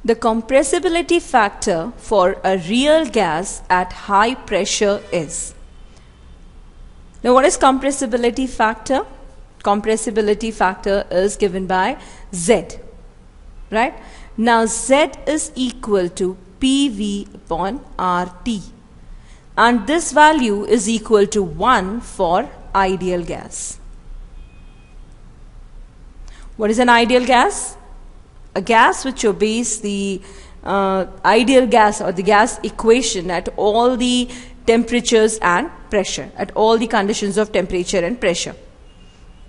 The compressibility factor for a real gas at high pressure is. Now what is compressibility factor? Compressibility factor is given by Z, right? Now Z is equal to PV upon RT, and this value is equal to 1 for ideal gas. What is an ideal gas? A gas which obeys the ideal gas or the gas equation at all the temperatures and pressure, at all the conditions of temperature and pressure,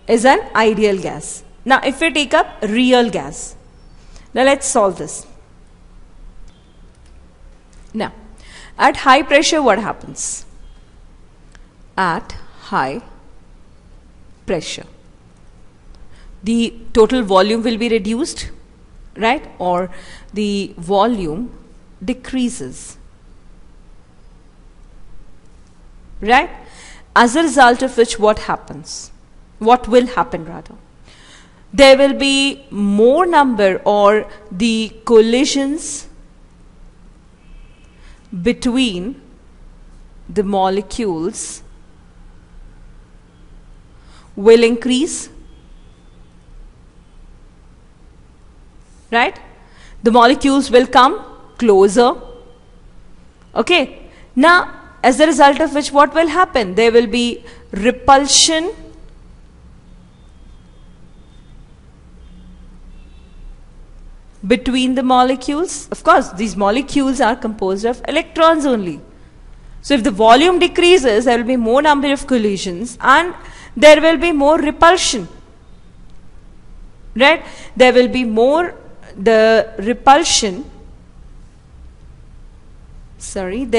is an ideal gas. Now if we take up real gas, now let's solve this. Now at high pressure what happens? At high pressure the total volume will be reduced, right? Or the volume decreases, right? As a result of which what happens? What will happen rather? There will be more number or the collisions between the molecules will increase, right? The molecules will come closer. Okay. Now as a result of which what will happen? There will be repulsion between the molecules. Of course these molecules are composed of electrons only. So if the volume decreases, there will be more number of collisions and there will be more repulsion, right? There will be more there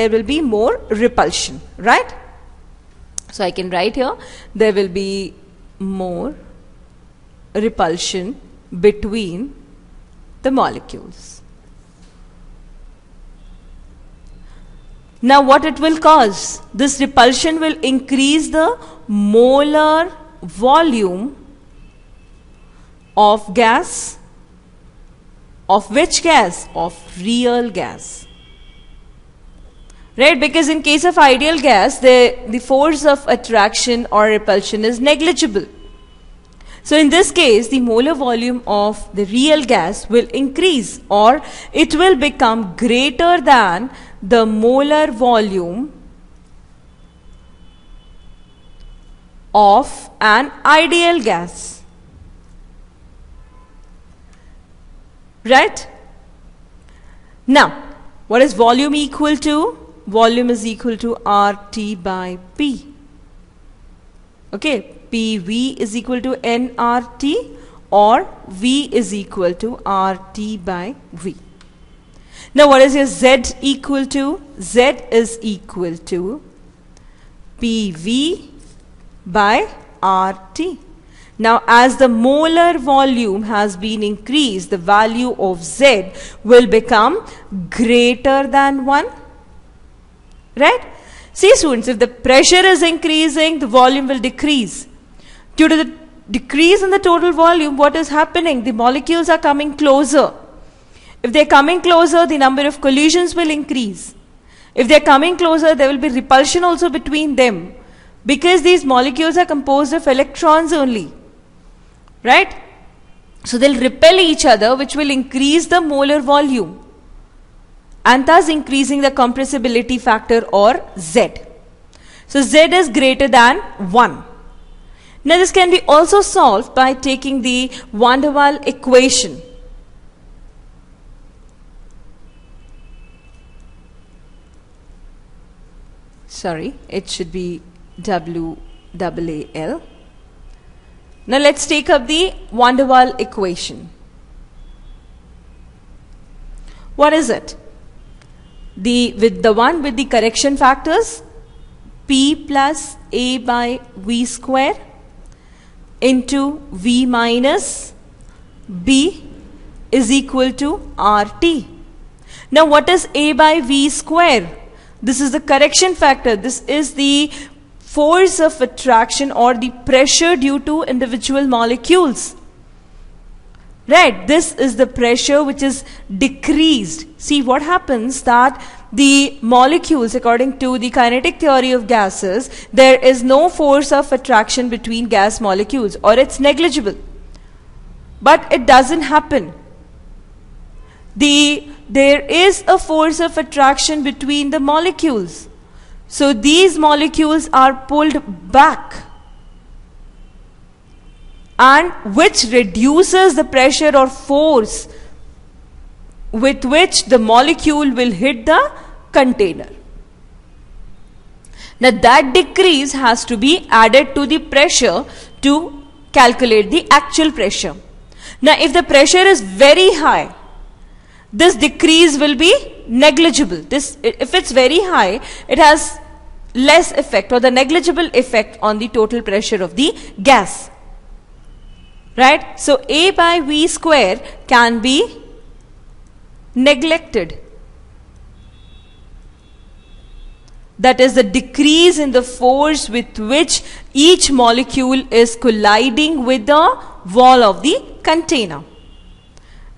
will be more repulsion, right? So I can write here, there will be more repulsion between the molecules. Now what it will cause? This repulsion will increase the molar volume of gas. Of which gas? Of real gas. Right? Because in case of ideal gas, the force of attraction or repulsion is negligible. So in this case, the molar volume of the real gas will increase, or it will become greater than the molar volume of an ideal gas. Right? Now, what is volume equal to? Volume is equal to RT by P. Okay, PV is equal to nRT, or V is equal to RT by V. Now what is your Z equal to? Z is equal to PV by RT. Now as the molar volume has been increased, the value of Z will become greater than 1. Right? See students, if the pressure is increasing, the volume will decrease. Due to the decrease in the total volume, what is happening? The molecules are coming closer. If they are coming closer, the number of collisions will increase. If they are coming closer, there will be repulsion also between them, because these molecules are composed of electrons only. Right? So they'll repel each other, which will increase the molar volume, and thus increasing the compressibility factor, or Z. So Z is greater than 1. Now this can be also solved by taking the van der Waals equation. Sorry, it should be WAAL. Now let's take up the van der Waals equation. What is it? With the one with the correction factors, P plus A by V square into V minus B is equal to RT. Now what is A by V square? This is the correction factor. This is the force of attraction or the pressure due to individual molecules. Right, this is the pressure which is decreased. See what happens, that the molecules, according to the kinetic theory of gases, there is no force of attraction between gas molecules, or it's negligible. But it doesn't happen. There is a force of attraction between the molecules. So these molecules are pulled back, and which reduces the pressure or force with which the molecule will hit the container. Now that decrease has to be added to the pressure to calculate the actual pressure. Now if the pressure is very high, this decrease will be negligible. If it's very high, it has less effect, or the negligible effect on the total pressure of the gas. Right? So A by V square can be neglected. That is the decrease in the force with which each molecule is colliding with the wall of the container.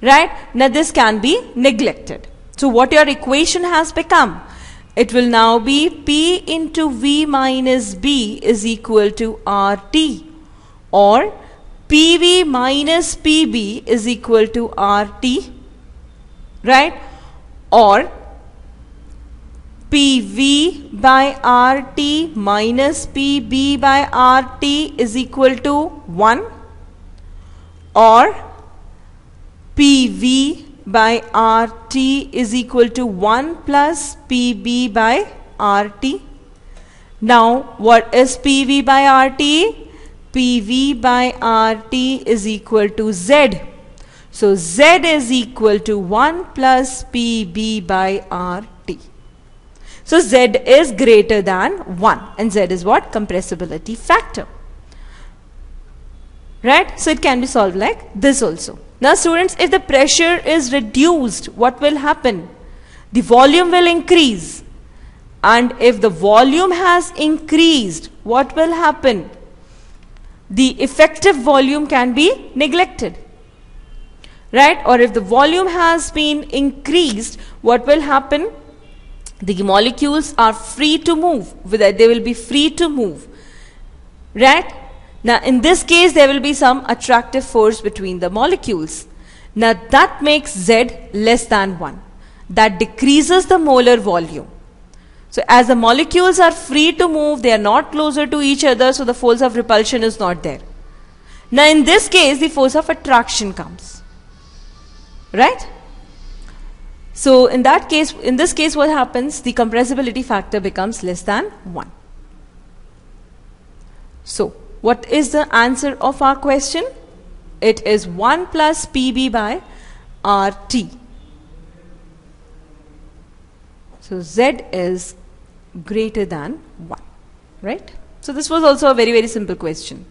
Right? Now this can be neglected. So what your equation has become? It will now be P into V minus B is equal to RT, or PV minus PB is equal to RT, right? Or PV by RT minus PB by RT is equal to 1, or PV by RT is equal to 1 plus PB by RT. Now what is PV by RT? PV by RT is equal to Z. So Z is equal to 1 plus PB by RT. So Z is greater than 1, and Z is what? Compressibility factor. Right? So it can be solved like this also. Now students, if the pressure is reduced, what will happen? The volume will increase. And if the volume has increased, what will happen? The effective volume can be neglected. Right? Or if the volume has been increased, what will happen? The molecules are free to move. They will be free to move. Right? Now in this case there will be some attractive force between the molecules. Now that makes Z less than 1. That decreases the molar volume. So as the molecules are free to move, they are not closer to each other, so the force of repulsion is not there. Now in this case the force of attraction comes. Right? So in this case what happens? The compressibility factor becomes less than 1. So what is the answer of our question? It is 1 plus PB by RT. So Z is greater than 1. Right? So this was also a very, very simple question.